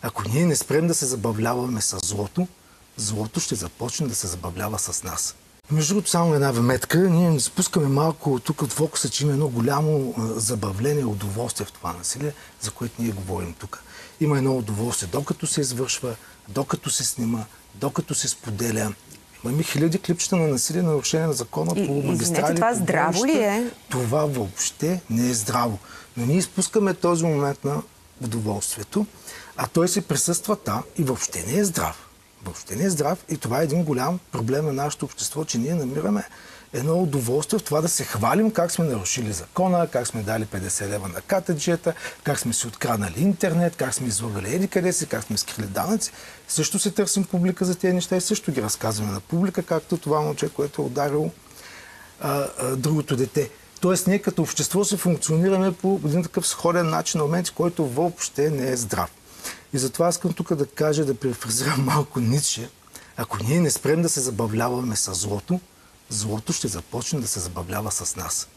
Ако ние не спрем да се забавляваме с злото, злото ще започне да се забавлява с нас. Между другото, само една вметка, ние спускаме малко тук от фокуса, че има едно голямо забавление, удоволствие в това насилие, за което ние говорим тук. Има едно удоволствие, докато се извършва, докато се снима, докато се споделя. Имаме хиляди клипчета на насилие, нарушение на закона по магистрали. Това здраво ли е? Това въобще не е здраво. Но ние изпускаме този момент на удоволствието, а той се присъства там и въобще не е здрав. Въобще не е здрав и това е един голям проблем на нашето общество, че ние намираме едно удоволствие в това да се хвалим как сме нарушили закона, как сме дали 50 лева на катеджета, как сме си откраднали интернет, как сме излагали еди къде си, как сме скрили данъци. Също се търсим публика за тези неща и също ги разказваме на публика, както това момче, което е ударило другото дете. Тоест ние като общество се функционираме по един такъв сходен начин на моменти, който въобще не е здрав. И затова искам тук да кажа, да перефразирам малко Ницше, ако ние не спрем да се забавляваме с злото, злото ще започне да се забавлява с нас.